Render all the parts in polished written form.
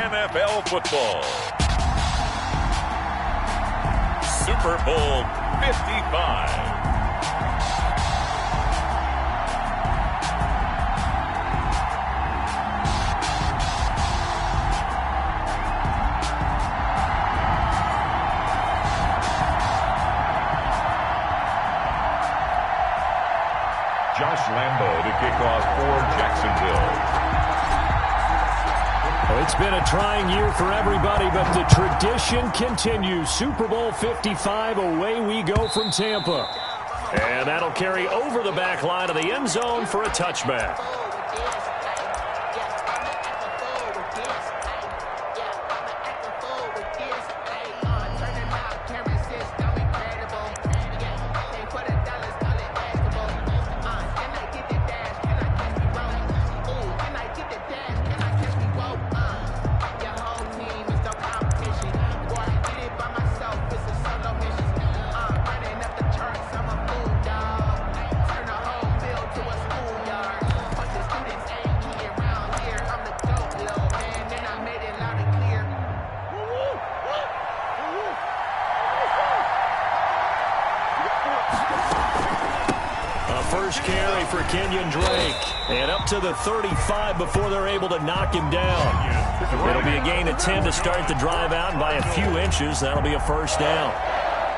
NFL football. Super Bowl 55. Josh Lambo to kick off for Jacksonville. Well, it's been a trying year for everybody, but the tradition continues. Super Bowl 55, away we go from Tampa. And that'll carry over the back line of the end zone for a touchback. First carry for Kenyon Drake. And up to the 35 before they're able to knock him down. It'll be a gain of 10 to start the drive out, and by a few inches, that'll be a first down.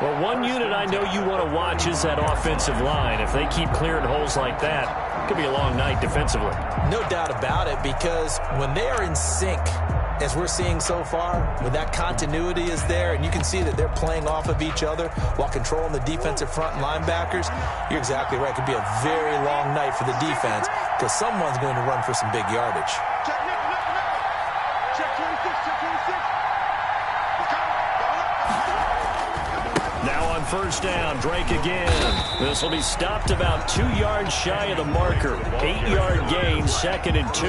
Well, one unit I know you want to watch is that offensive line. If they keep clearing holes like that, it could be a long night defensively. No doubt about it, because when they are in sync, as we're seeing so far, when that continuity is there, and you can see that they're playing off of each other while controlling the defensive front linebackers, you're exactly right. It could be a very long night for the defense because someone's going to run for some big yardage. Now on first down, Drake again. This will be stopped about 2 yards shy of the marker. 8-yard gain, 2nd and 2.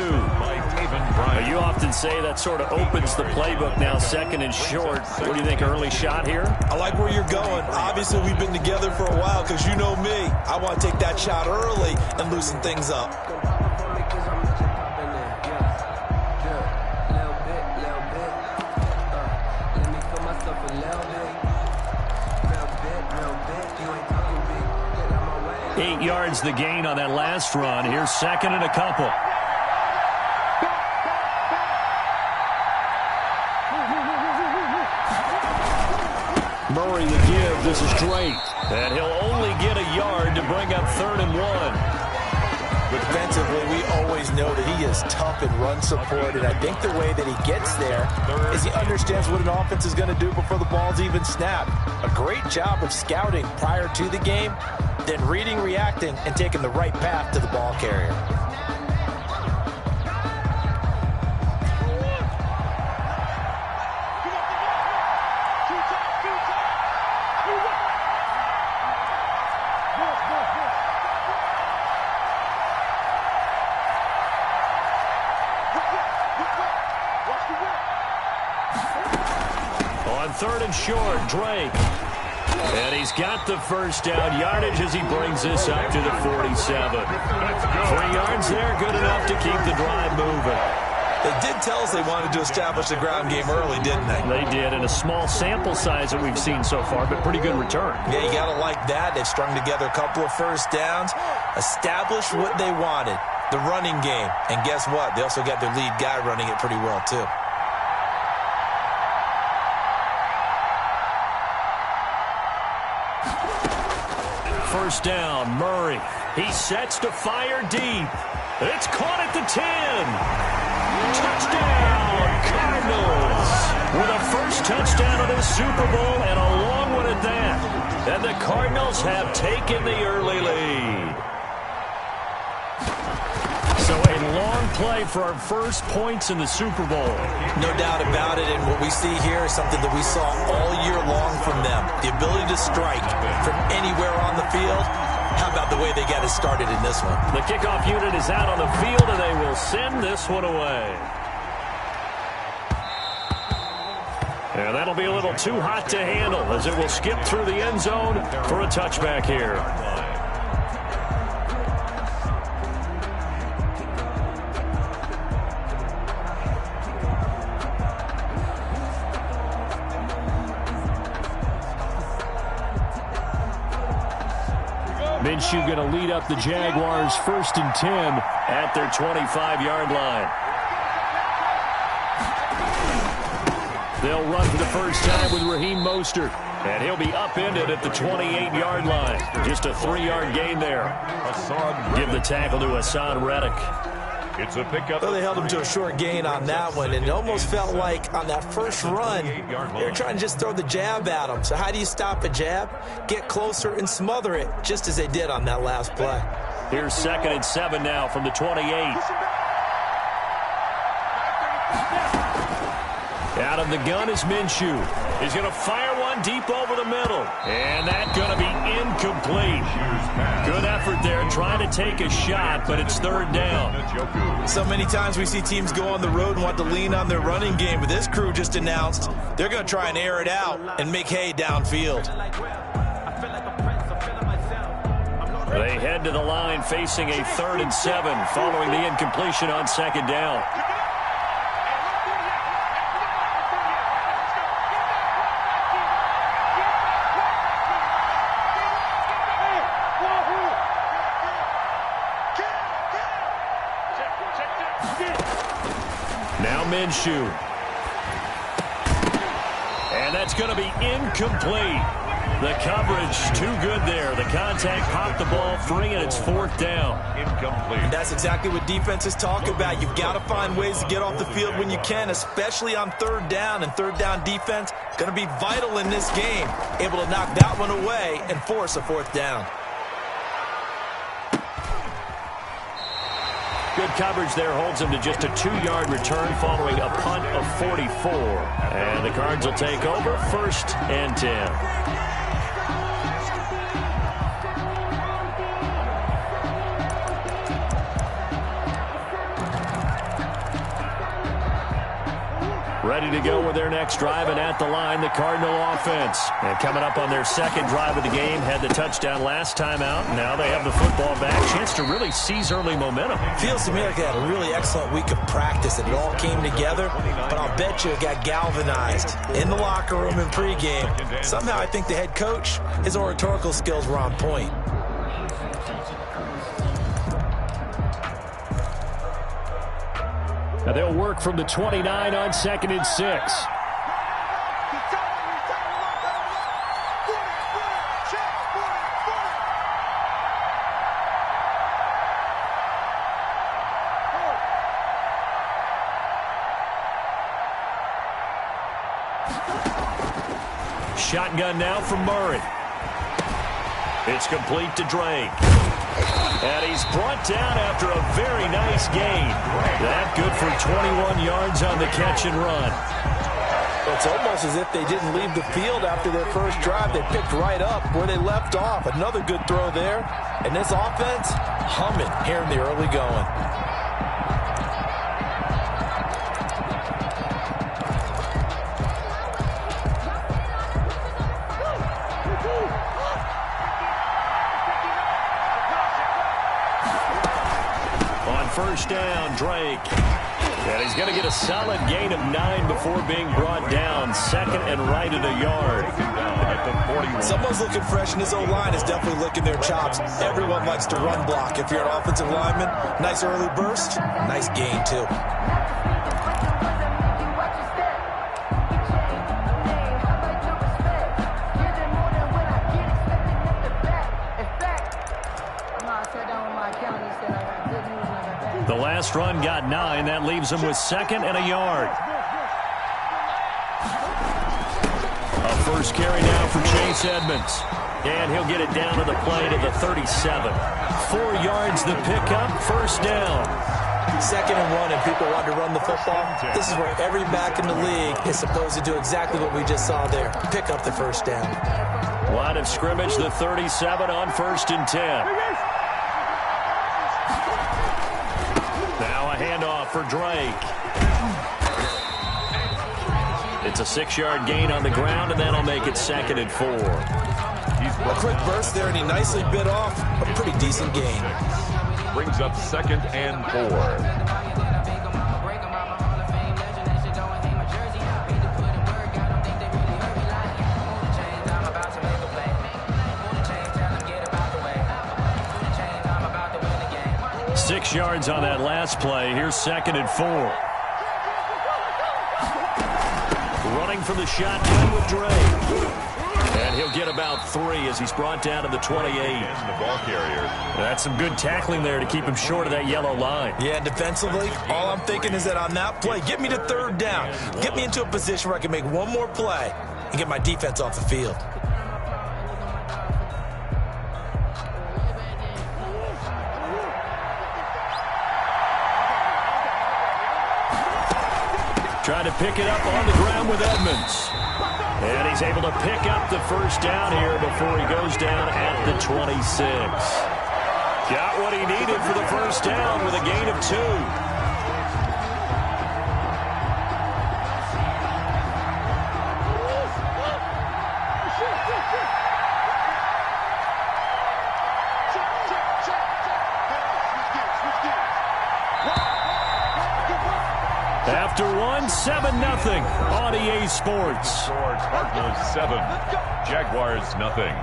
You often say that sort of opens the playbook now, 2nd and short. What do you think, early shot here? I like where you're going. Obviously, we've been together for a while because you know me. I want to take that shot early and loosen things up. Eight yards the gain on that last run. Here's 2nd and a couple. Murray the give. This is Drake. And he'll only get a yard to bring up 3rd and 1. Defensively, we always know that he is tough in run support, and I think the way that he gets there is he understands what an offense is going to do before the ball's even snapped. A great job of scouting prior to the game, then reading, reacting, and taking the right path to the ball carrier. On 3rd and short, Drake. And he's got the first down yardage as he brings this up to the 47. 3 yards there, good enough to keep the drive moving. They did tell us they wanted to establish the ground game early, didn't they? They did, in a small sample size that we've seen so far, but pretty good return. Yeah, you got to like that. They've strung together a couple of first downs, established what they wanted, the running game. And guess what? They also got their lead guy running it pretty well, too. First down, Murray. He sets to fire deep. It's caught at the 10. Touchdown, Cardinals. With a first touchdown of this Super Bowl and a long one at that. And the Cardinals have taken the early lead. So a long play for our first points in the Super Bowl. No doubt about it, and what we see here is something that we saw all year long from them. The ability to strike from anywhere on the field. How about the way they got it started in this one? The kickoff unit is out on the field, and they will send this one away. And that'll be a little too hot to handle as it will skip through the end zone for a touchback here. Minshew going to lead up the Jaguars 1st and 10 at their 25-yard line. They'll run for the first time with Raheem Mostert. And he'll be upended at the 28-yard line. Just a 3-yard gain there. Give the tackle to Hassan Reddick. It's a pickup. Well, they held him to a short gain on that one, and it almost felt like on that first run, they were trying to just throw the jab at him. So how do you stop a jab? Get closer and smother it, just as they did on that last play. Here's 2nd and 7 now from the 28. Out of the gun is Minshew. He's going to fire one deep over the middle. And that's going to be incomplete. Good effort there trying to take a shot, but it's 3rd down. So many times we see teams go on the road and want to lean on their running game, but this crew just announced they're going to try and air it out and make hay downfield. They head to the line facing a 3rd and 7 following the incompletion on 2nd down. Now Minshew. And that's going to be incomplete. The coverage too good there. The contact popped the ball free, and it's 4th down. Incomplete. And that's exactly what defenses talk about. You've got to find ways to get off the field when you can, especially on 3rd down. And 3rd down defense going to be vital in this game. Able to knock that one away and force a 4th down. Good coverage there holds him to just a 2-yard return following a punt of 44. And the Cards will take over 1st and 10. Ready to go with their next drive, and at the line, the Cardinal offense. And coming up on their 2nd drive of the game, had the touchdown last time out. Now they have the football back. Chance to really seize early momentum. Feels to me like they had a really excellent week of practice, and it all came together. But I'll bet you it got galvanized in the locker room in pregame. Somehow I think the head coach, his oratorical skills were on point. Now they'll work from the 29 on 2nd and 6. Shotgun now from Murray. It's complete to Drake. And he's brought down after a very nice gain. That good for 21 yards on the catch and run. It's almost as if they didn't leave the field after their first drive. They picked right up where they left off. Another good throw there. And this offense, humming here in the early going. First down, Drake. And he's going to get a solid gain of 9 before being brought down. 2nd and right at a yard. Someone's looking fresh, and his O-line is definitely licking their chops. Everyone likes to run block. If you're an offensive lineman, nice early burst, nice gain too. The last run got 9. That leaves him with 2nd and a yard. A first carry now for Chase Edmonds. And he'll get it down to the play to the 37. 4 yards the pickup, first down. 2nd and 1, and people want to run the football. This is where every back in the league is supposed to do exactly what we just saw there. Pick up the first down. Line of scrimmage, the 37 on 1st and 10. Now a handoff for Drake. It's a 6-yard gain on the ground, and that'll make it 2nd and 4. A quick burst there, and he nicely bit off a pretty decent gain. Brings up 2nd and 4. 6 yards on that last play. Here's 2nd and 4. Running from the shotgun with Drake. And he'll get about 3 as he's brought down to the 28. The ball carrier. That's some good tackling there to keep him short of that yellow line. Yeah, defensively, all I'm thinking is that on that play, get me to 3rd down. Get me into a position where I can make one more play and get my defense off the field. Trying to pick it up on the ground with Edmonds. And he's able to pick up the 1st down here before he goes down at the 26. Got what he needed for the 1st down with a gain of 2. After 7-0 on EA Sports. Cardinals 7, Jaguars nothing.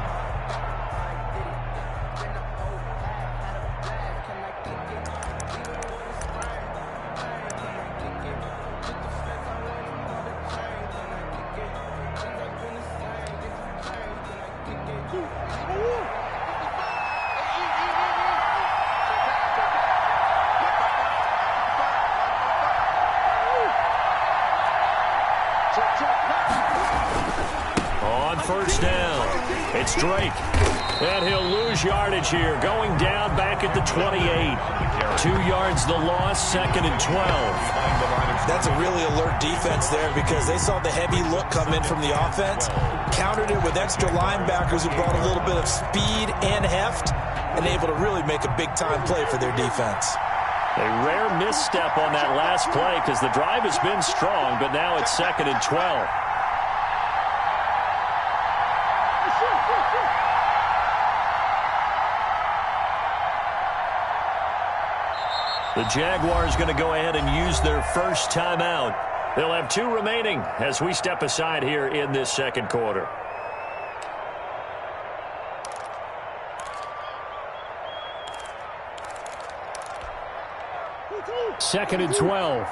On 1st down, it's Drake. And he'll lose yardage here, going down back at the 28. 2 yards the loss, 2nd and 12. That's a really alert defense there because they saw the heavy look come in from the offense, countered it with extra linebackers who brought a little bit of speed and heft, and able to really make a big-time play for their defense. A rare misstep on that last play because the drive has been strong, but now it's 2nd and 12. The Jaguars going to go ahead and use their 1st timeout. They'll have 2 remaining as we step aside here in this 2nd quarter. Second and 12.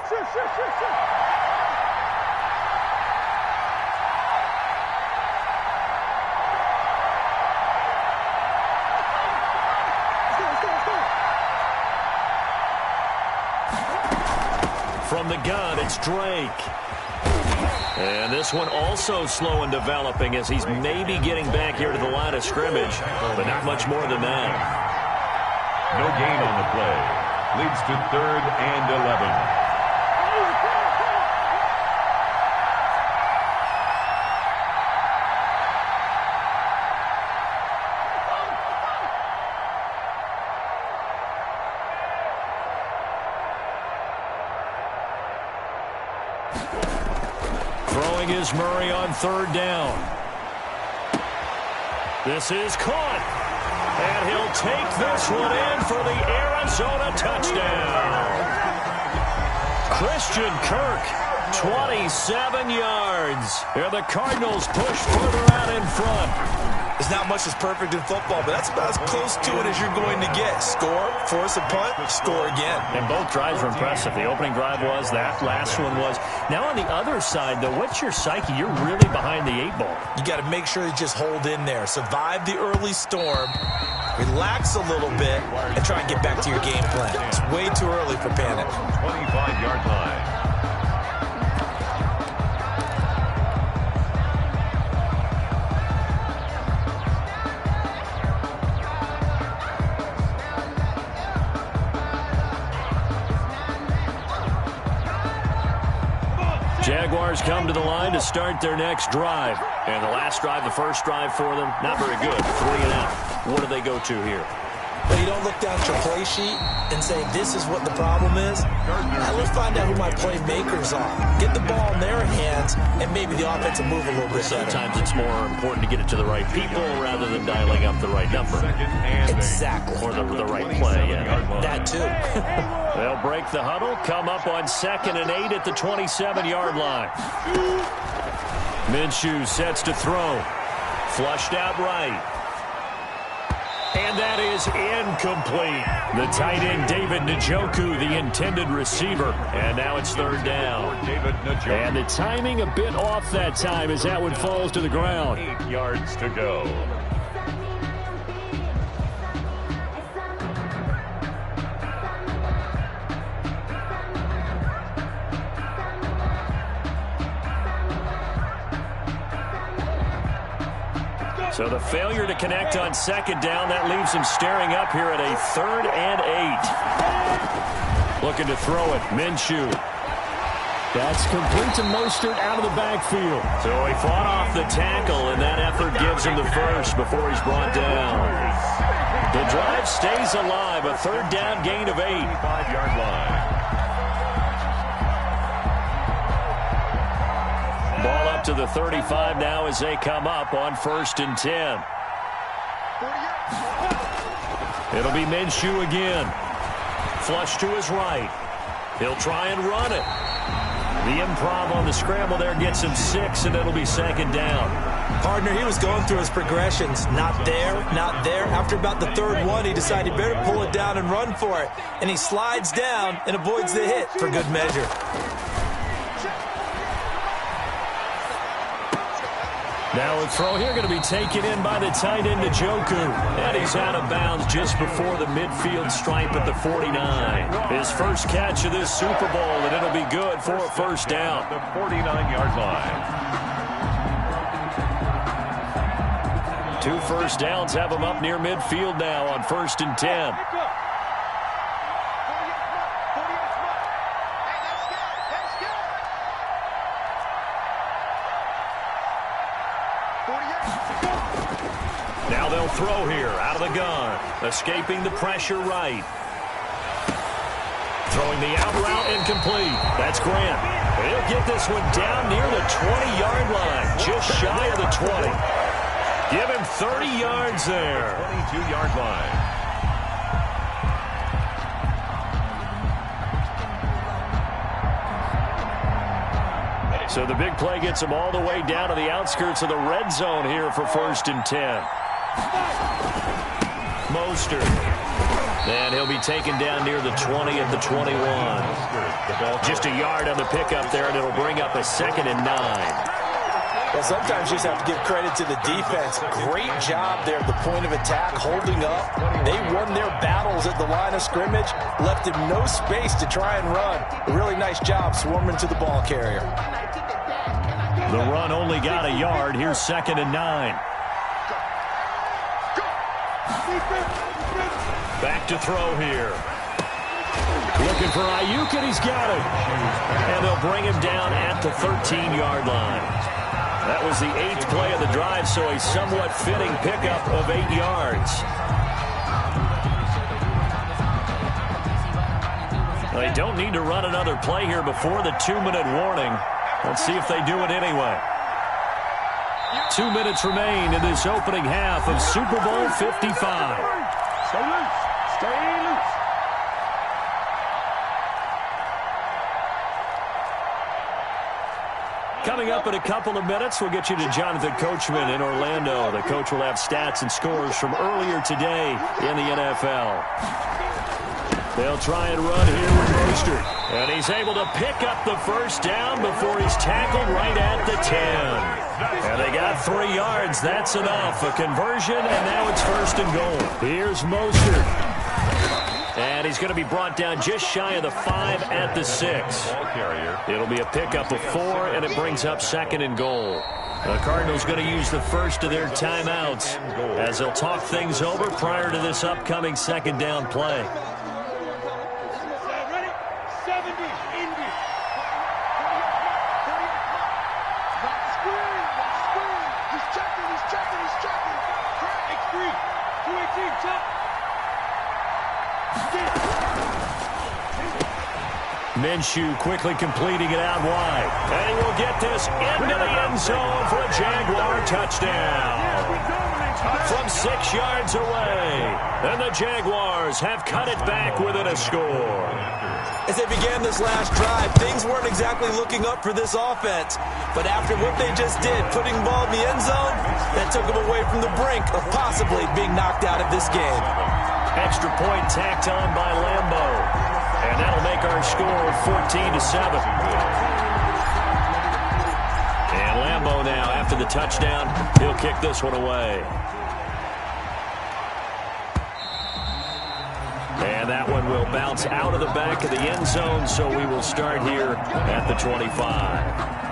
From the gun, it's Drake. And this one also slow in developing as he's maybe getting back here to the line of scrimmage, but not much more than that. No gain on the play. Leads to 3rd and 11. Throwing is Murray on 3rd down. This is caught. And he'll take this one in for the Arizona touchdown. Christian Kirk, 27 yards. And the Cardinals push further out in front. There's not much that's perfect in football, but that's about as close to it as you're going to get. Score, force a punt, score again. And both drives were impressive. The opening drive was, that last one was. Now on the other side, though, what's your psyche? You're really behind the 8 ball. You got to make sure you just hold in there. Survive the early storm, relax a little bit, and try and get back to your game plan. It's way too early for panic. 25-yard line. Jaguars come to the line to start their next drive. And the last drive, the first drive for them, not very good. 3 and out. What do they go to here? But you don't look down at your play sheet and say, this is what the problem is. Now let's find out who my playmakers are. Get the ball in their hands, and maybe the offense will move a little bit better. Sometimes it's more important to get it to the right people rather than dialing up the right number. Exactly. Or the right play, yeah. That too. They'll break the huddle, come up on 2nd and 8 at the 27-yard line. Minshew sets to throw. Flushed out right. And that is incomplete. The tight end, David Njoku, the intended receiver. And now it's third down. And the timing a bit off that time as that one falls to the ground. 8 yards to go. So the failure to connect on second down, that leaves him staring up here at a 3rd and 8. Looking to throw it, Minshew. That's complete to Mostert out of the backfield. So he fought off the tackle, and that effort gives him the first before he's brought down. The drive stays alive, a 3rd down gain of 8. 5-yard line. Ball up to the 35 now as they come up on 1st and 10. It'll be Minshew again. Flush to his right. He'll try and run it. The improv on the scramble there gets him 6, and it'll be 2nd down. Partner, he was going through his progressions. Not there, not there. After about the 3rd one, he decided he better pull it down and run for it. And he slides down and avoids the hit for good measure. Now a throw here going to be taken in by the tight end, Njoku. And he's out of bounds just before the midfield stripe at the 49. His first catch of this Super Bowl, and it'll be good for a 1st down. The 49-yard line. 2 first downs have him up near midfield now on 1st and 10. Now they'll throw here out of the gun. Escaping the pressure right. Throwing the out route incomplete. That's Grant. He'll get this one down near the 20-yard line. Just shy of the 20. Give him 30 yards there. 22-yard line. So the big play gets him all the way down to the outskirts of the red zone here for 1st and 10. Mostert. And he'll be taken down near the 20 at the 21. Just a yard on the pickup there, and it'll bring up a 2nd and 9. Well, sometimes you just have to give credit to the defense. Great job there at the point of attack, holding up. They won their battles at the line of scrimmage, left him no space to try and run. A really nice job swarming to the ball carrier. The run only got a yard. Here's 2nd and 9. Back to throw here. Looking for Ayuk, and he's got it. And they'll bring him down at the 13-yard line. That was the 8th play of the drive, so a somewhat fitting pickup of 8 yards. They don't need to run another play here before the 2-minute warning. Let's see if they do it anyway. 2 minutes remain in this opening half of Super Bowl 55. Stay loose. Stay loose. Coming up in a couple of minutes, we'll get you to Jonathan Coachman in Orlando. The coach will have stats and scores from earlier today in the NFL. They'll try and run here with Mostert. And he's able to pick up the 1st down before he's tackled right at the 10. And they got 3 yards. That's enough. A conversion, and now it's 1st and goal. Here's Mostert. And he's going to be brought down just shy of the 5 at the 6. It'll be a pickup of 4, and it brings up 2nd and goal. The Cardinals going to use the first of their timeouts as they'll talk things over prior to this upcoming 2nd down play. Minshew quickly completing it out wide. And he will get this into the end zone for a Jaguar touchdown. From 6 yards away. And the Jaguars have cut it back within a score. As they began this last drive, things weren't exactly looking up for this offense. But after what they just did, putting the ball in the end zone, that took them away from the brink of possibly being knocked out of this game. Extra point tacked on by Lambo. And that'll make our score 14-7. And Lambo now, after the touchdown, he'll kick this one away. And that one will bounce out of the back of the end zone, so we will start here at the 25.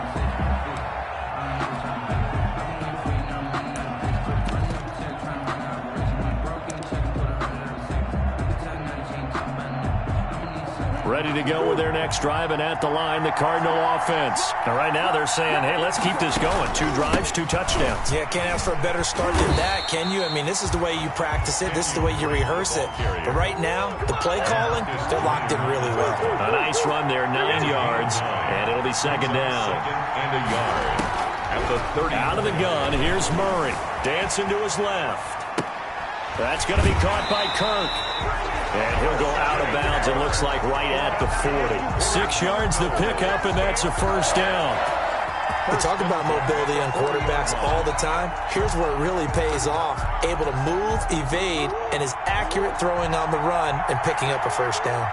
Ready to go with their next drive, and at the line, the Cardinal offense. Now, right now, they're saying, hey, let's keep this going. 2 drives, 2 touchdowns. Yeah, can't ask for a better start than that, can you? I mean, this is the way you practice it. This is the way you rehearse it. But right now, the play calling, they're locked in really well. A nice run there, 9 yards, and it'll be second down. And a yard. At the 30. Out of the gun, here's Murray. Dancing to his left. That's going to be caught by Kirk. And he'll go out of bounds, it looks like right at the 40. 6 yards the pickup, and that's a first down. We talk about mobility on quarterbacks all the time. Here's where it really pays off. Able to move, evade, and is accurate throwing on the run and picking up a first down.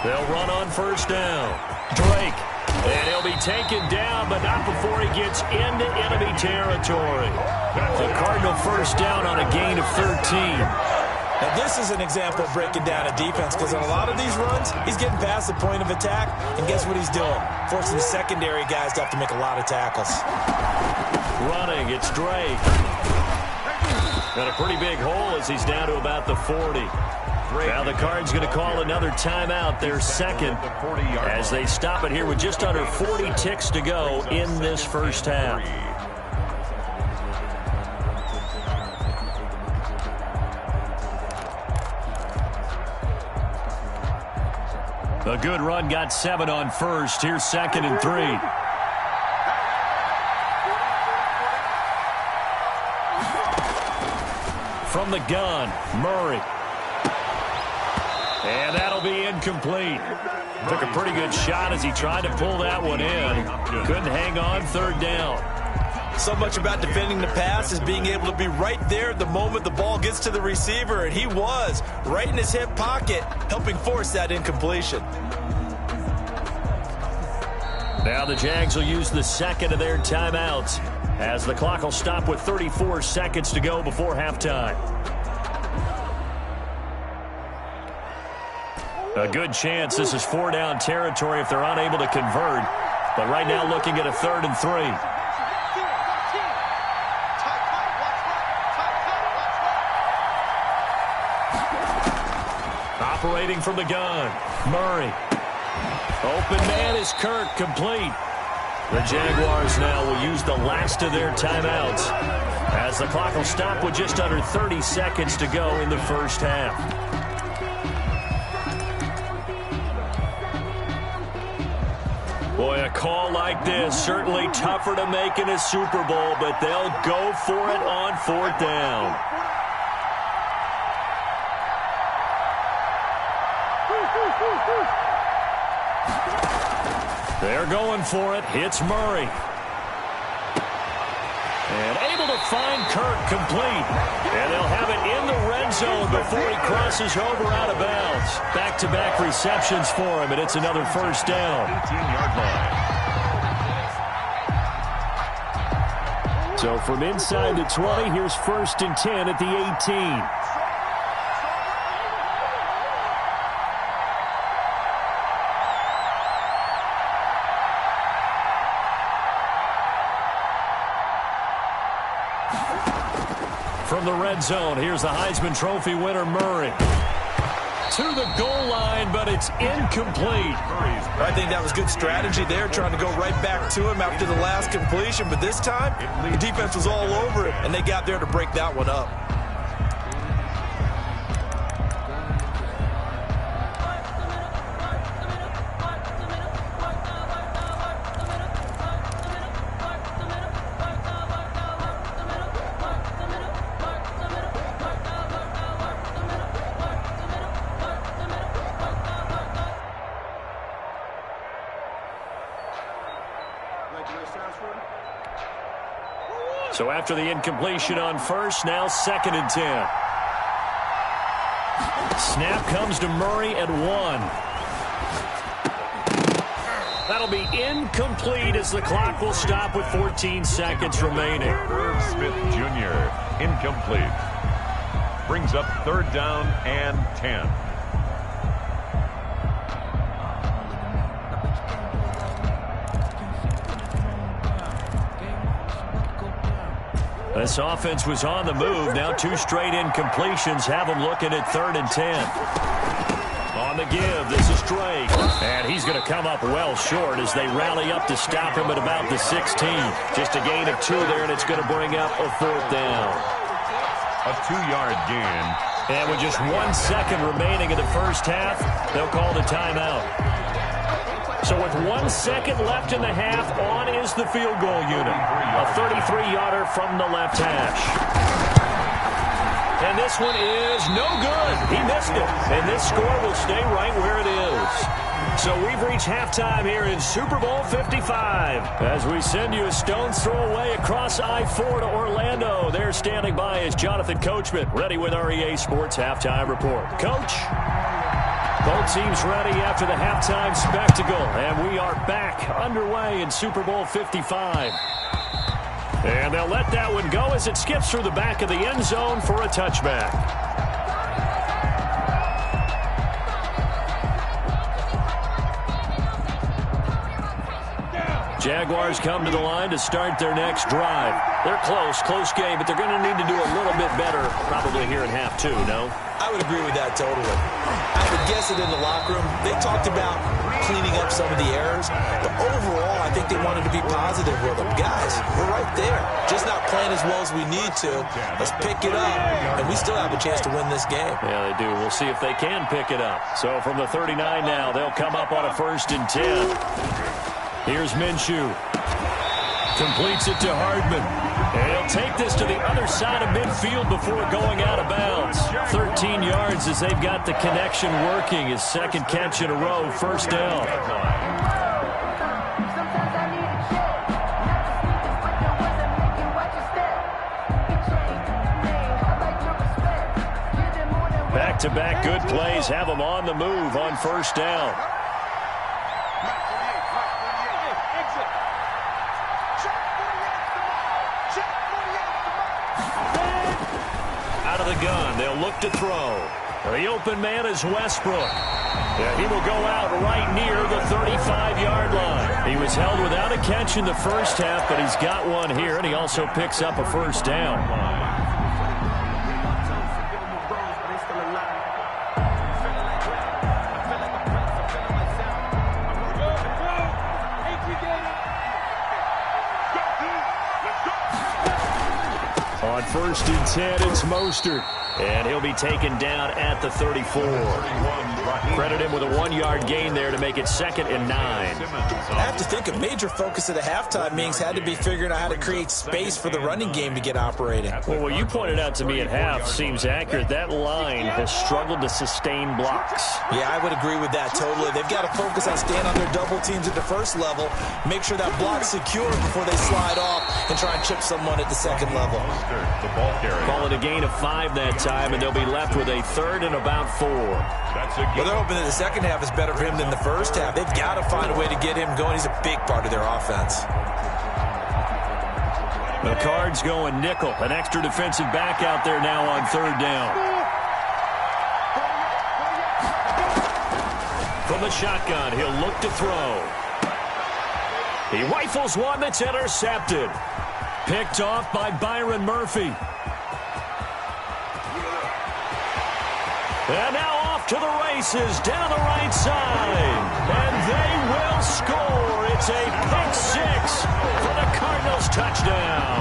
They'll run on first down. Drake. And he'll be taken down, but not before he gets into enemy territory. The Cardinal first down on a gain of 13. Now, this is an example of breaking down a defense, because on a lot of these runs, he's getting past the point of attack, and guess what he's doing? Forcing the secondary guys to have to make a lot of tackles. Running, it's Drake. Got a pretty big hole as he's down to about the 40. Now the Cards going to call another timeout, their second, as they stop it here with just under 40 ticks to go in this first half. A good run, got 7 on first. Here's second and 3. From the gun, Murray. And that'll be incomplete. Took a pretty good shot as he tried to pull that one in. Couldn't hang on, third down. So much about defending the pass is being able to be right there at the moment the ball gets to the receiver, and he was right in his hip pocket, helping force that incompletion. Now the Jags will use the second of their timeouts as the clock will stop with 34 seconds to go before halftime. A good chance this is 4-down territory if they're unable to convert. But right now looking at a 3rd and 3. Operating from the gun, Murray. Open man is Kirk, complete. The Jaguars now will use the last of their timeouts as the clock will stop with just under 30 seconds to go in the first half. Boy, a call like this, certainly tougher to make in a Super Bowl, but they'll go for it on 4th down. They're going for it. It's Murray. And able to find Kirk, complete. And they'll have it in the red zone before he crosses over out of bounds. Back-to-back receptions for him, and it's another first down. 18-yard line. So from inside the 20, here's 1st and 10 at the 18. From the red zone, here's the Heisman Trophy winner, Murray. To the goal line, but it's incomplete. I think that was good strategy there, trying to go right back to him after the last completion. But this time, the defense was all over it, and they got there to break that one up. So after the incompletion on first, now 2nd and 10. Snap comes to Murray at 1. That'll be incomplete as the clock will stop with 14 seconds remaining. Irv Smith Jr. incomplete. Brings up 3rd down and 10. This offense was on the move. Now 2 straight incompletions have them looking at 3rd and 10. On the give, this is Drake. And he's going to come up well short as they rally up to stop him at about the 16. Just a gain of 2 there, and it's going to bring up a 4th down. A 2-yard gain. And with just 1 second remaining in the first half, they'll call the timeout. So with 1 second left in the half, on is the field goal unit. A 33-yarder from the left hash. And this one is no good. He missed it. And this score will stay right where it is. So we've reached halftime here in Super Bowl 55. As we send you a stone's throw away across I-4 to Orlando. There standing by is Jonathan Coachman, ready with our EA Sports Halftime Report. Coach? Both teams ready after the halftime spectacle. And we are back underway in Super Bowl 55. And they'll let that one go as it skips through the back of the end zone for a touchback. Jaguars come to the line to start their next drive. They're close game, but they're going to need to do a little bit better probably here in half 2, no? I would agree with that totally. I would guess it in the locker room. They talked about cleaning up some of the errors, but overall, I think they wanted to be positive with them. Guys, we're right there. Just not playing as well as we need to. Let's pick it up, and we still have a chance to win this game. Yeah, they do. We'll see if they can pick it up. So from the 39 now, they'll come up on a 1st and 10. Here's Minshew. Completes it to Hardman. And he'll take this to the other side of midfield before going out of bounds. 13 yards as they've got the connection working. His 2nd catch in a row, 1st down. Back-to-back good plays have them on the move on 1st down. Out of the gun, they'll look to throw. The open man is Westbrook. Yeah, he will go out right near the 35-yard line. He was held without a catch in the first half, but he's got one here, and he also picks up a 1st down. On 1st and 10, it's Mostert. And he'll be taken down at the 34. Credit him with a 1-yard gain there to make it 2nd and 9. I have to think a major focus of the halftime meetings had to be figuring out how to create space for the running game to get operating. Well, what you pointed out to me at half seems accurate. That line has struggled to sustain blocks. Yeah, I would agree with that totally. They've got to focus on staying on their double teams at the first level, make sure that block's secure before they slide off and try and chip someone at the 2nd level. Call it a gain of 5 that time, and they'll be left with a 3rd and about 4. Well, they're hoping that the second half is better for him than the first half. They've got to find a way to get him going. He's a big part of their offense. The Cards going nickel. An extra defensive back out there now on 3rd down. From the shotgun, he'll look to throw. He rifles one that's intercepted. Picked off by Byron Murphy. And now off to the races down the right side. And they will score. It's a pick-6 for the Cardinals touchdown.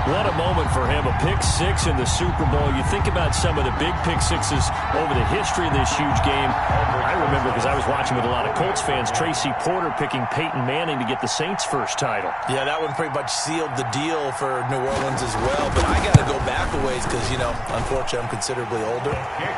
What a moment for him, a pick-6 in the Super Bowl. You think about some of the big pick-6s over the history of this huge game. I remember, because I was watching with a lot of Colts fans, Tracy Porter picking Peyton Manning to get the Saints' first title. Yeah, that one pretty much sealed the deal for New Orleans as well. But I got to go back a ways. ways because, you know, unfortunately I'm considerably older.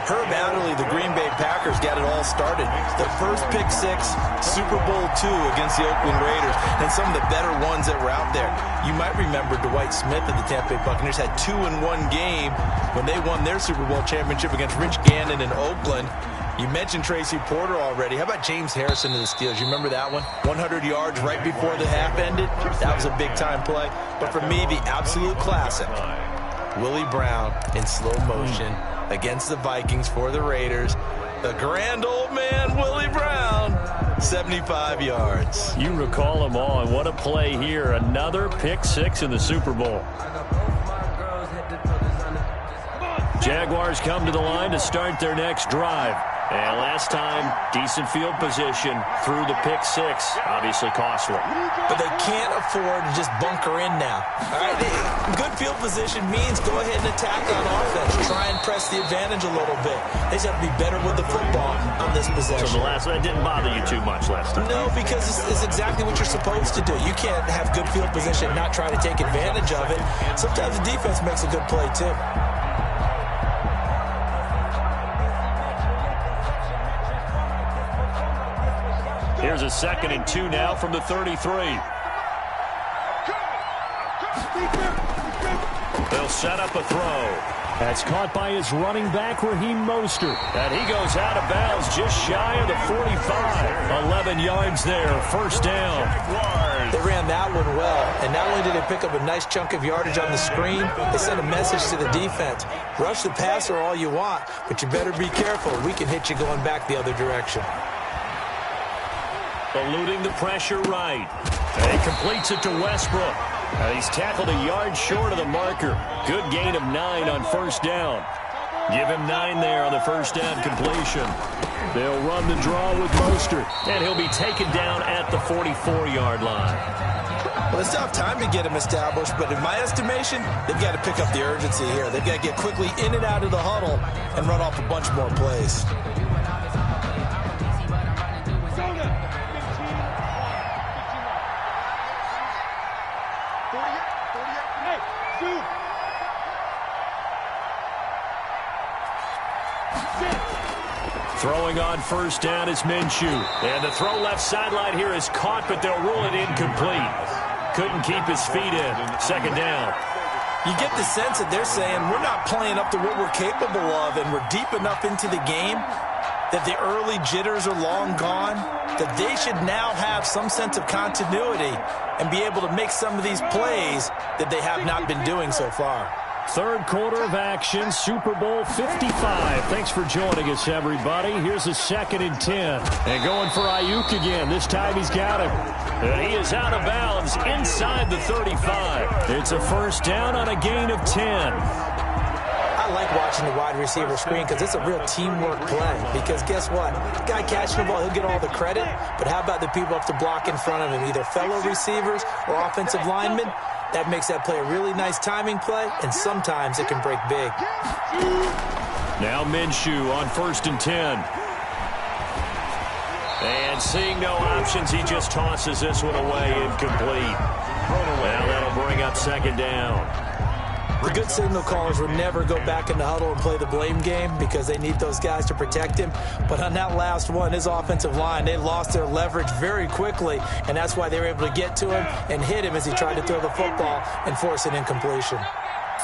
Herb Adderley, the Green Bay Packers, got it all started. The first pick six, Super Bowl II against the Oakland Raiders, and some of the better ones that were out there. You might remember Dwight Smith of the Tampa Bay Buccaneers had 2 in one game when they won their Super Bowl championship against Rich Gannon in Oakland. You mentioned Tracy Porter already. How about James Harrison of the Steelers? You remember that one? 100 yards right before the half ended. That was a big-time play. But for me, the absolute classic, Willie Brown in slow motion against the Vikings for the Raiders. The grand old man, Willie Brown, 75 yards. You recall them all, and what a play here. Another pick six in the Super Bowl. Jaguars come to the line to start their next drive. And last time, decent field position through the pick six. Obviously costly. But they can't afford to just bunker in now. All right, good field position means go ahead and attack on offense. Try and press the advantage a little bit. They just have to be better with the football on this possession. So the last one didn't bother you too much last time? No, because it's exactly what you're supposed to do. You can't have good field position and not try to take advantage of it. Sometimes the defense makes a good play, too. Here's a 2nd and 2 now from the 33. They'll set up a throw. That's caught by his running back, Raheem Mostert. And he goes out of bounds just shy of the 45. 11 yards there, first down. They ran that one well, and not only did they pick up a nice chunk of yardage on the screen, they sent a message to the defense. Rush the passer all you want, but you better be careful. We can hit you going back the other direction. Eluding the pressure right. And he completes it to Westbrook. And he's tackled a yard short of the marker. Good gain of 9 on first down. Give him 9 there on the first down completion. They'll run the draw with Mostert. And he'll be taken down at the 44-yard line. Well, they still have time to get him established, but in my estimation, they've got to pick up the urgency here. They've got to get quickly in and out of the huddle and run off a bunch more plays. Throwing on first down is Minshew. And the throw left sideline here is caught, but they'll rule it incomplete. Couldn't keep his feet in. Second down. You get the sense that they're saying we're not playing up to what we're capable of, and we're deep enough into the game that the early jitters are long gone, that they should now have some sense of continuity and be able to make some of these plays that they have not been doing so far. Third quarter of action, Super Bowl 55. Thanks for joining us, everybody. Here's a 2nd and 10. And going for Ayuk again. This time he's got him. And he is out of bounds inside the 35. It's a first down on a gain of 10. I like watching the wide receiver screen because it's a real teamwork play. Because guess what? The guy catching the ball, he'll get all the credit. But how about the people up to block in front of him, either fellow receivers or offensive linemen? That makes that play a really nice timing play, and sometimes it can break big. Now Minshew on 1st and 10. And seeing no options, he just tosses this one away, incomplete. Now that'll bring up 2nd down. The good signal callers would never go back in the huddle and play the blame game because they need those guys to protect him. But on that last one, his offensive line, they lost their leverage very quickly, and that's why they were able to get to him and hit him as he tried to throw the football and force an incompletion.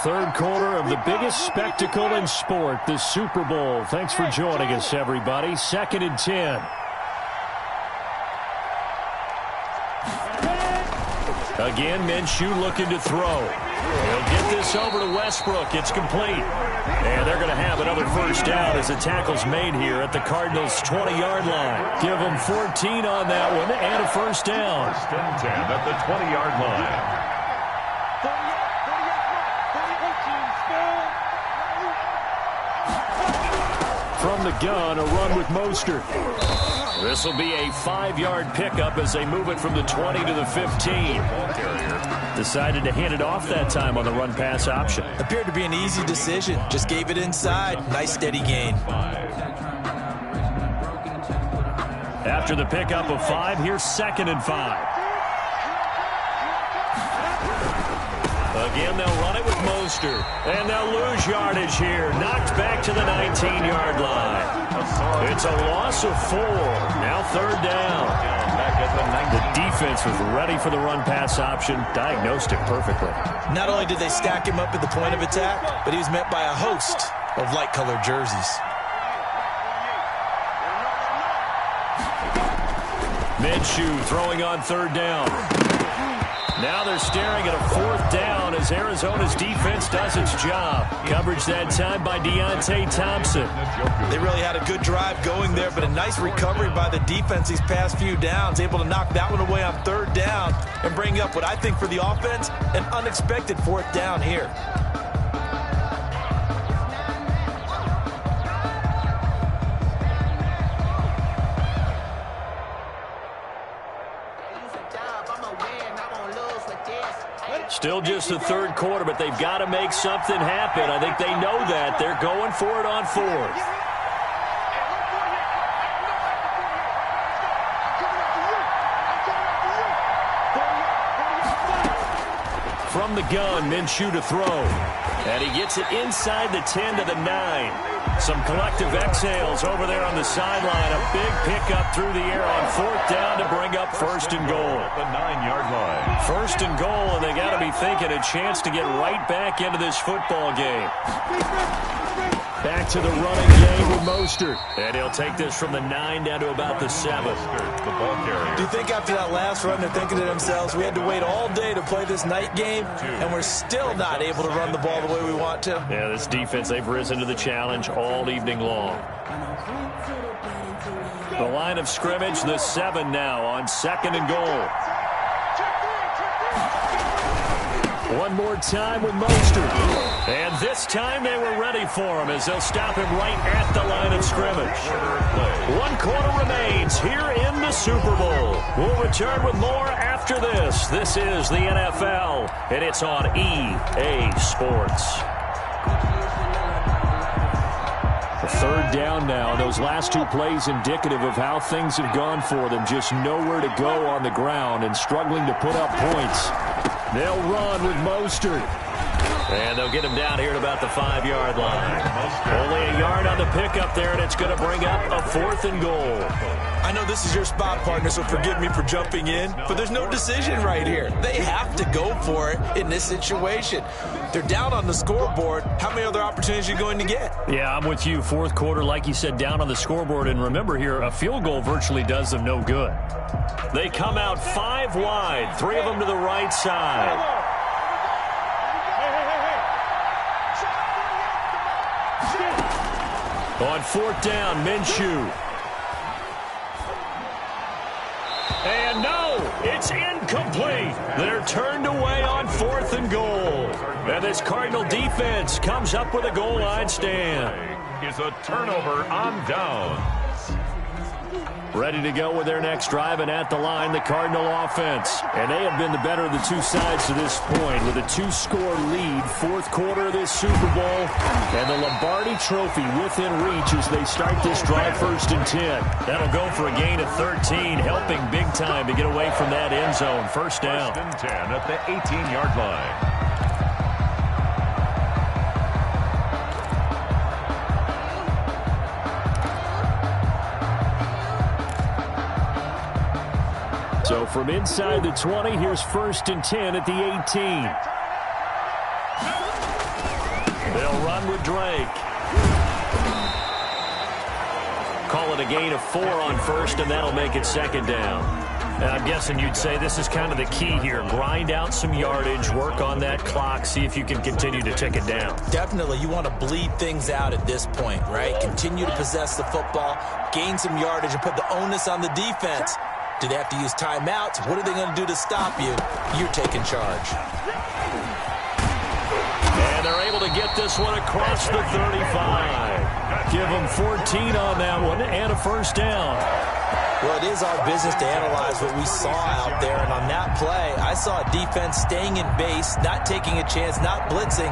Third quarter of the biggest spectacle in sport, the Super Bowl. Thanks for joining us, everybody. 2nd and 10. Again, Minshew looking to throw. He'll get this over to Westbrook. It's complete. And they're going to have another first down as the tackle's made here at the Cardinals' 20-yard line. Give them 14 on that one and a first down. First and 10 at the 20-yard line. From the gun, a run with Mostert. This will be a 5-yard pickup as they move it from the 20 to the 15. Decided to hand it off that time on the run-pass option. Appeared to be an easy decision. Just gave it inside. Nice, steady gain. After the pickup of 5, here's 2nd and 5. Again, they'll run it with Mostert. And they'll lose yardage here. Knocked back to the 19-yard line. It's a loss of 4. Now third down. The defense was ready for the run-pass option. Diagnosed it perfectly. Not only did they stack him up at the point of attack, but he was met by a host of light-colored jerseys. Minshew throwing on third down. Now they're staring at a fourth down as Arizona's defense does its job. Coverage that time by Deontay Thompson. They really had a good drive going there, but a nice recovery by the defense these past few downs, able to knock that one away on third down and bring up what I think for the offense, an unexpected fourth down here. Still just the third quarter, but they've got to make something happen. I think they know that. They're going for it on fourth. From the gun, Minshew to throw. And he gets it inside the 10 to the 9. Some collective exhales over there on the sideline. A big pickup through the air on fourth down to bring up first and goal. The 9-yard line. First and goal, and they got to be thinking a chance to get right back into this football game. Back to the running game with Mostert. And he'll take this from the 9 down to about the 7. The ball carrier. Do you think after that last run they're thinking to themselves, we had to wait all day to play this night game, and we're still not able to run the ball the way we want to? Yeah, this defense, they've risen to the challenge all evening long. The line of scrimmage, the 7 now on second and goal. One more time with Mostert. And this time they were ready for him as they'll stop him right at the line of scrimmage. 1 quarter remains here in the Super Bowl. We'll return with more after this. This is the NFL, and it's on EA Sports. A third down now. Those last 2 plays indicative of how things have gone for them. Just nowhere to go on the ground and struggling to put up points. They'll run with Mostert. And they'll get him down here at about the 5-yard line. Only a yard on the pickup there, and it's going to bring up a fourth and goal. I know this is your spot, partner, so forgive me for jumping in, but there's no decision right here. They have to go for it in this situation. They're down on the scoreboard. How many other opportunities are you going to get? Yeah, I'm with you. Fourth quarter, like you said, down on the scoreboard. And remember here, a field goal virtually does them no good. They come out 5 wide, 3 of them to the right side. On fourth down, Minshew. And no, it's incomplete. They're turned away on fourth and goal. And this Cardinal defense comes up with a goal line stand. Is a turnover on down. Ready to go with their next drive, and at the line, the Cardinal offense. And they have been the better of the 2 sides to this point with a 2-score lead. Fourth quarter of this Super Bowl, and the Lombardi Trophy within reach as they start this drive 1st and 10. That'll go for a gain of 13, helping big time to get away from that end zone. First down. 1st and 10 at the 18-yard line. So from inside the 20, here's 1st and 10 at the 18. They'll run with Drake. Call it a gain of 4 on first, and that'll make it 2nd down. And I'm guessing you'd say this is kind of the key here. Grind out some yardage, work on that clock, see if you can continue to tick it down. Definitely. You want to bleed things out at this point, right? Continue to possess the football, gain some yardage, and put the onus on the defense. Do they have to use timeouts? What are they going to do to stop you? You're taking charge. And they're able to get this one across the 35. Give them 14 on that one and a first down. Well, it is our business to analyze what we saw out there. And on that play, I saw a defense staying in base, not taking a chance, not blitzing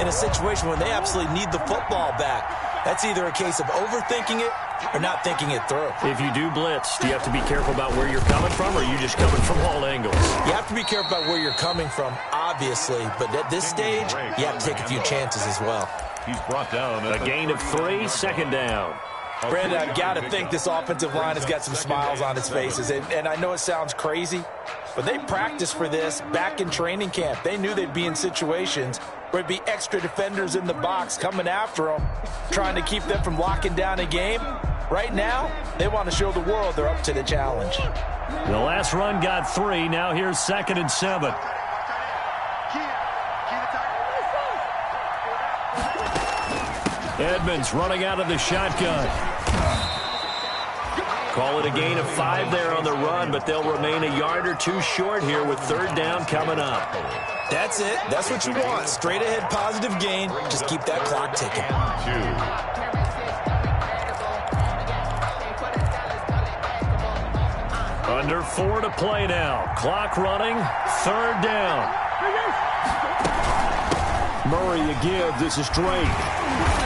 in a situation when they absolutely need the football back. That's either a case of overthinking it or not thinking it through. If you do blitz, do you have to be careful about where you're coming from, or are you just coming from all angles? You have to be careful about where you're coming from, obviously, but at this stage, you have to take a few chances as well. He's brought down a gain of 3, second down. Brandon, I've got to think this offensive line has got some smiles on its faces. And I know it sounds crazy, but they practiced for this back in training camp. They knew they'd be in situations where there'd be extra defenders in the box coming after them, trying to keep them from locking down a game. Right now, they want to show the world they're up to the challenge. The last run got 3. Now here's 2nd and 7. Edmonds running out of the shotgun. Call it a gain of 5 there on the run, but they'll remain a yard or 2 short here with 3rd down coming up. That's it. That's what you want. Straight ahead positive gain. Just keep that clock ticking. 2. Under 4 to play now. Clock running. 3rd down. Murray again. This is Drake.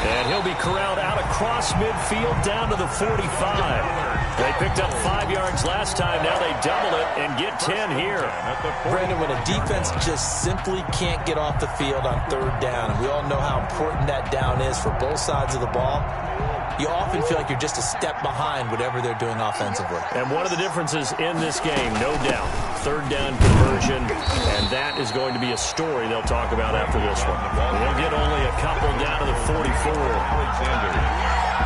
And he'll be corralled out across midfield down to the 45. They picked up 5 yards last time. Now they double it and get 10 here. Brandon, when a defense just simply can't get off the field on 3rd down, and we all know how important that down is for both sides of the ball, you often feel like you're just a step behind whatever they're doing offensively. And one of the differences in this game, no doubt, 3rd down conversion, and that is going to be a story they'll talk about after this one. They'll get only a couple down to the 44.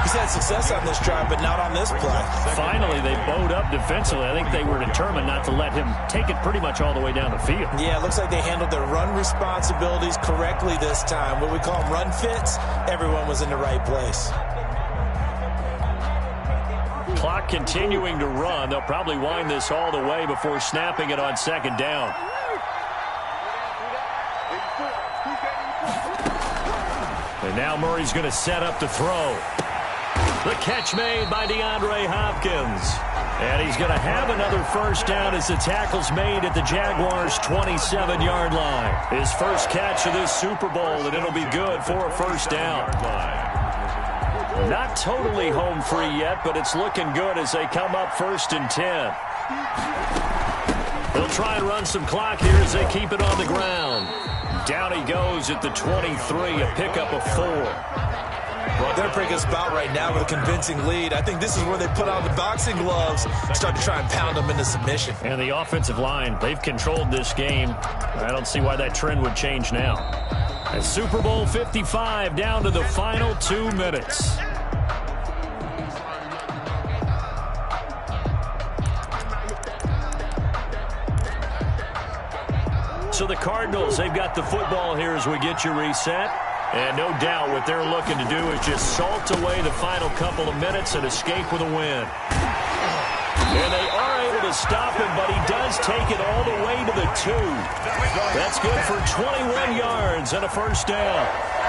He's had success on this drive, but not on this play. Finally, they bowed up defensively. I think they were determined not to let him take it pretty much all the way down the field. Yeah, it looks like they handled their run responsibilities correctly this time. What we call them run fits, everyone was in the right place. Clock continuing to run. They'll probably wind this all the way before snapping it on 2nd down. And now Murray's going to set up to throw. The catch made by DeAndre Hopkins. And he's going to have another 1st down as the tackle's made at the Jaguars' 27-yard line. His first catch of this Super Bowl, and it'll be good for a 1st down. Not totally home free yet, but it's looking good as they come up 1st and 10. They'll try and run some clock here as they keep it on the ground. Down he goes at the 23, a pickup of 4. Well, they're breaking us about right now with a convincing lead. I think this is where they put on the boxing gloves, start to try and pound them into submission. And the offensive line, they've controlled this game. I don't see why that trend would change now. And Super Bowl 55 down to the final 2 minutes. So the Cardinals, they've got the football here as we get you reset. And no doubt what they're looking to do is just salt away the final couple of minutes and escape with a win. And they are able to stop him, but he does take it all the way to the 2. That's good for 21 yards and a 1st down.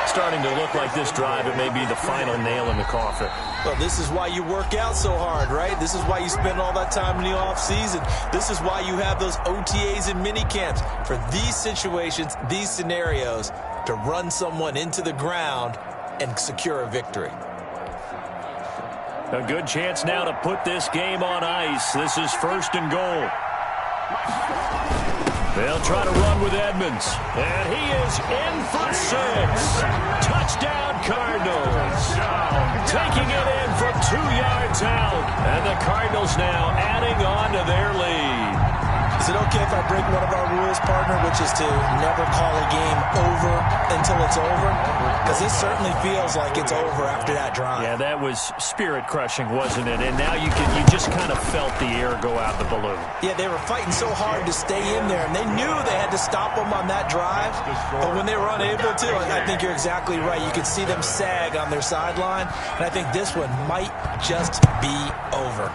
Starting to look like this drive, it may be the final nail in the coffin. Well, this is why you work out so hard, right? This is why you spend all that time in the offseason. This is why you have those OTAs and mini camps for these situations, these scenarios, to run someone into the ground and secure a victory. A good chance now to put this game on ice. This is 1st and goal. They'll try to run with Edmonds. And he is in for 6. Touchdown, Cardinals. Taking it in from 2 yards out. And the Cardinals now adding on to their lead. Is it okay if I break one of our rules, partner, which is to never call a game over until it's over? Because this certainly feels like it's over after that drive. Yeah, that was spirit-crushing, wasn't it? And now you just kind of felt the air go out the balloon. Yeah, they were fighting so hard to stay in there, and they knew they had to stop them on that drive. But when they were unable to, I think you're exactly right. You could see them sag on their sideline, and I think this one might just be over.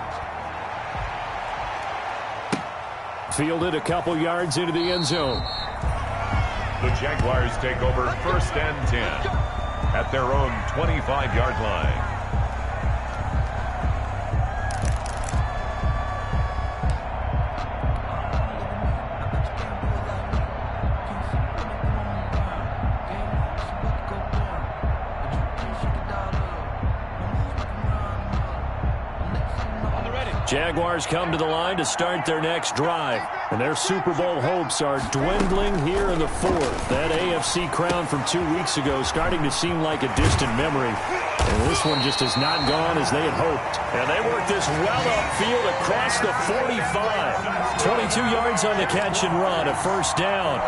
Fielded a couple yards into the end zone. The Jaguars take over 1st and 10 at their own 25-yard line. On the ready. Jaguars come to the line to start their next drive. And their Super Bowl hopes are dwindling here in the fourth. That AFC crown from 2 weeks ago starting to seem like a distant memory. And this one just has not gone as they had hoped. And they work this well upfield across the 45. 22 yards on the catch and run, a first down.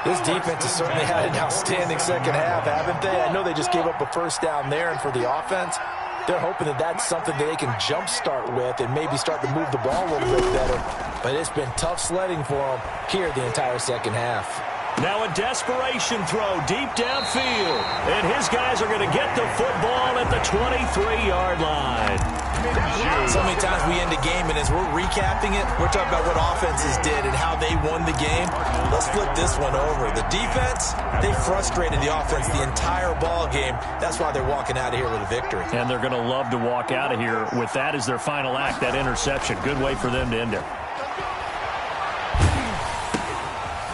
This defense has certainly had an outstanding second half, haven't they? I know they just gave up a first down there, and for the offense, they're hoping that that's something that they can jumpstart with and maybe start to move the ball a little bit better. But it's been tough sledding for them here the entire second half. Now a desperation throw deep downfield. And his guys are going to get the football at the 23-yard line. So many times we end the game, and as we're recapping it, we're talking about what offenses did and how they won the game. Let's flip this one over. The defense, they frustrated the offense the entire ball game. That's why they're walking out of here with a victory. And they're going to love to walk out of here with that as their final act, that interception. Good way for them to end it.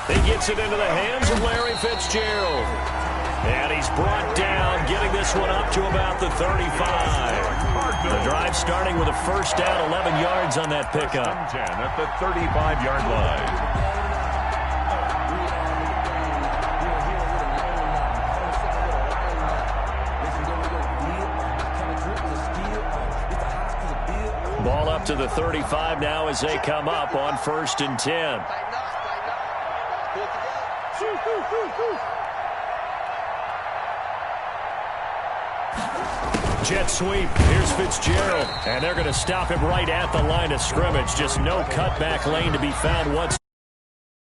He gets it into the hands of Larry Fitzgerald. And he's brought down, getting this one up to about the 35. The drive starting with a first down, 11 yards on that pickup. 10 at the 35-yard line. Ball up to the 35 now as they come up on 1st and 10. Jet sweep. Here's Fitzgerald. And they're going to stop him right at the line of scrimmage. Just no cutback lane to be found once.